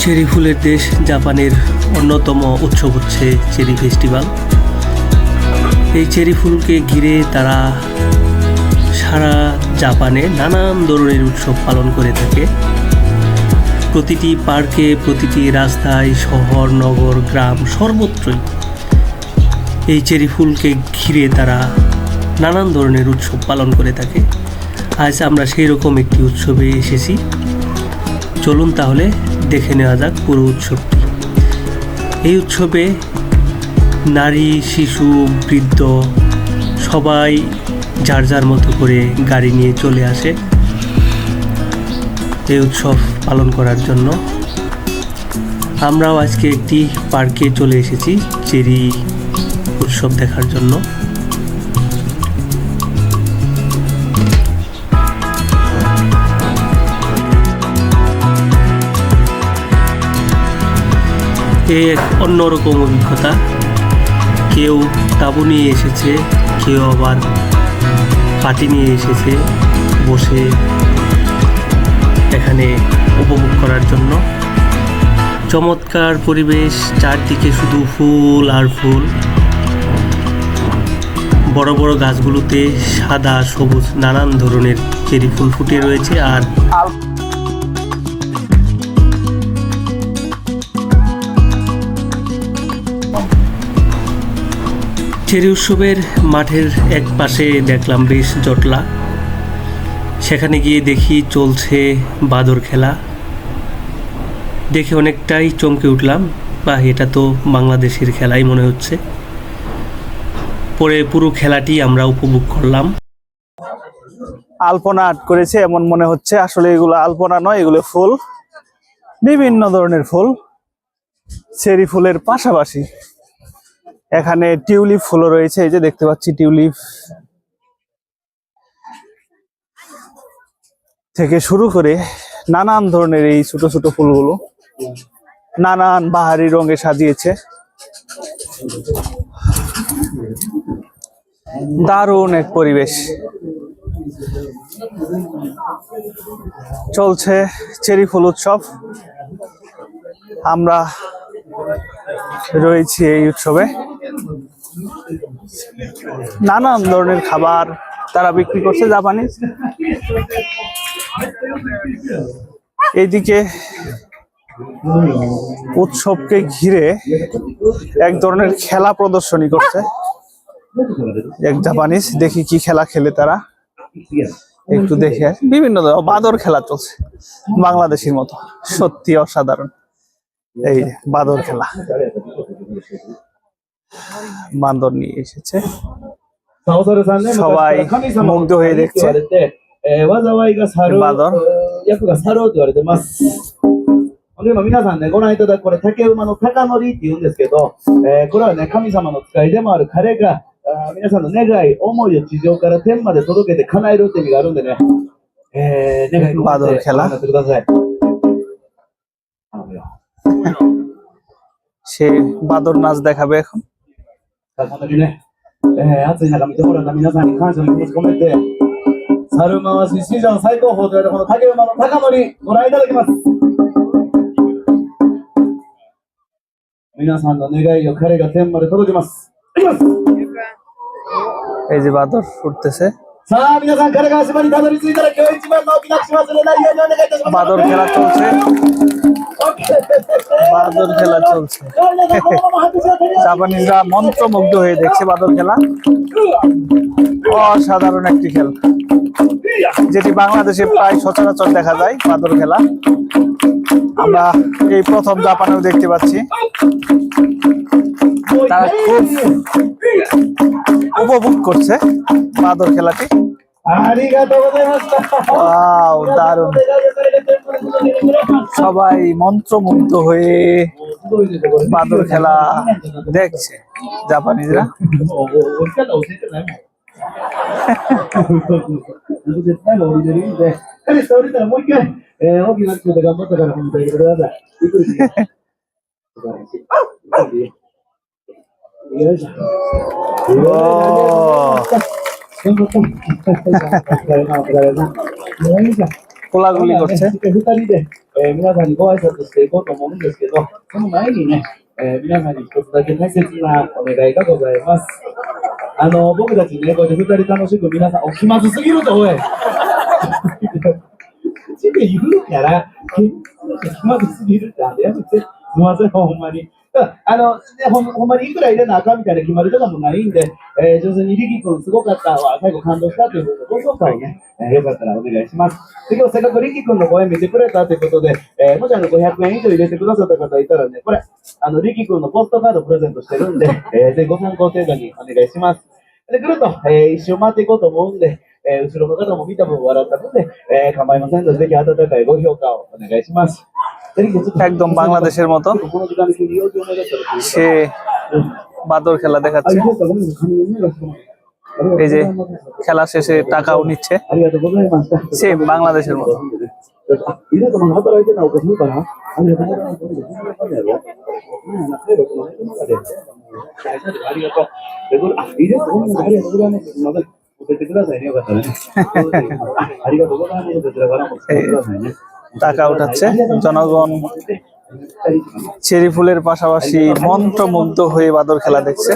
Cherry ফুলের দেশ জাপানের অন্যতম উৎসব হচ্ছে চেরি ফেস্টিভ্যাল। এই চেরি ফুলকে ঘিরে তারা সারা জাপানে নানান ধরনের উৎসব পালন করে থাকে। প্রতিটি পার্কে, প্রতিটি রাস্তায়, শহর, নগর, গ্রাম সর্বত্রই এই চেরি ফুলকে ঘিরে তারা নানান ধরনের উৎসব পালন করে থাকে। আজ আমরা সেই রকম একটি উৎসবে এসেছি। চলুন তাহলে দেখে নেওয়া যাক পুরো উৎসবটি। এই উৎসবে নারী, শিশু, বৃদ্ধ সবাই যার যার মতো করে গাড়ি নিয়ে চলে আসে এই উৎসব পালন করার জন্য। আমরাও আজকে একটি পার্কে চলে এসেছি চেরি উৎসব দেখার জন্য। এক অন্যরকম অভিজ্ঞতা। কেউ তাঁবু নিয়ে এসেছে, কেউ আবার পাটি নিয়ে এসেছে বসে এখানে উপভোগ করার জন্য। চমৎকার পরিবেশ, চারদিকে শুধু ফুল আর ফুল। বড় বড় গাছগুলোতে সাদা, সবুজ নানান ধরনের চেরি ফুল ফুটে রয়েছে। আর চেরি উৎসবের মাঠের এক পাশে দেখলাম বেশ জটলা। সেখানে গিয়ে দেখি চলছে বাদর খেলা। দেখে অনেকটাই চমকে উঠলাম, বা এটা তো বাংলাদেশের খেলাই মনে হচ্ছে। পরে পুরো খেলাটি আমরা উপভোগ করলাম। আলপনা আর্ট করেছে এমন মনে হচ্ছে, আসলে এগুলো আলপনা নয়, এগুলো ফুল, বিভিন্ন ধরনের ফুল। চেরি ফুলের পাশাপাশি এখানে টিউলিপ ফুলও রয়েছে। এই যে দেখতে পাচ্ছি টিউলিপ থেকে শুরু করে নানান ধরনের এই ছোট ছোট ফুলগুলো নানান বাহারি রঙে সাজিয়েছে। দারুণ এক পরিবেশ। চলছে চেরি ফুল উৎসব। আমরা রয়েছি এই উৎসবে। নানান ধরনের খাবার তারা বিক্রি করছে জাপানিজ। এইদিকে উৎসবকে ঘিরে এক ধরনের খেলা প্রদর্শনী করছে এক জাপানিজ। দেখি কি খেলা খেলে তারা, একটু দেখে। বিভিন্ন বাদর খেলা চলছে বাংলাদেশের মতো, সত্যি অসাধারণ। এই বাদর খেলা, বান্দর নিয়ে এসেছে, সবাই মুগ্ধ হয়ে দেখছে বাদর। 皆さんね、ご覧いただくこれ、竹馬の高乗りって言うんですけど、これはね、神様の使いでもある彼が、皆さんの願い、思いを地上から天まで届けて叶えるって意味があるんでね、願い込めて頑張ってください。সে বাদর নাচ দেখাবে এখন। この時ね、暑い中見てもらった皆さんに感謝の気持ち込めて、猿回し史上最高峰と言われるこの竹馬の高乗り、ご覧いただきます。皆さんの願いを彼が天まで届けます。いきます。 এই যে বাদর উঠতেছে। さあ皆さん、彼が島にたどり着いたら今日一番の大きな口忘れないようにお願いいたします。 বাদর খেলা চলছে, বাদর খেলা চলছে। জাপানিজরা মন্ত্রমুগ্ধ হয়ে দেখছে বাদর খেলা। অসাধারণ একটি খেলা, যেটি বাংলাদেশে প্রায় সচরাচর দেখা যায়। বাদর খেলা আমরা এই প্রথম জাপানেও দেখতে পাচ্ছি। তারা খুব উপভোগ করছে বাদর খেলাটি। ওয়াও, দারুণ। সবাই মন্ত্রমুগ্ধ হয়ে বাদর খেলা দেখছে জাপানিজরা। কোলাগুলি করছে। 皆さんにご挨拶していこうと思うんですけど、その前にね、皆さんに一つだけ大切なお願いがございます。僕たちね、こうやって二人楽しく皆さん、気まずすぎるぞ、おい。口で言うから、気まずすぎるって、やめて、すみません、ほんまに。ほんまにいくら入れなあかんみたいな決まりとかもないんで、上手にリキ君すごかったわ、最後感動したということで、ご紹介をね、よかったらお願いします。で、今日せっかくリキ君の声見てくれたということで、もし500円以上入れてくださった方いたらね、これ、リキ君のポストカードプレゼントしてるんで、ぜひご参考程度にお願いします。で、ぐるっと、一周回っていこうと思うんで、後ろの方も見た分笑ったので、構いませんので、ぜひ温かいご評価をお願いします。একদম বাংলাদেশের মতো সে বাদর খেলা দেখাচ্ছে। এই যে খেলা শেষে টাকাও নিচ্ছে, সেম বাংলাদেশের মতো। টাকা উঠাচ্ছে জনগণ, চেরি ফুলের পাশাপাশি মন্ত্রমুগ্ধ হয়ে বাদর খেলা দেখছে।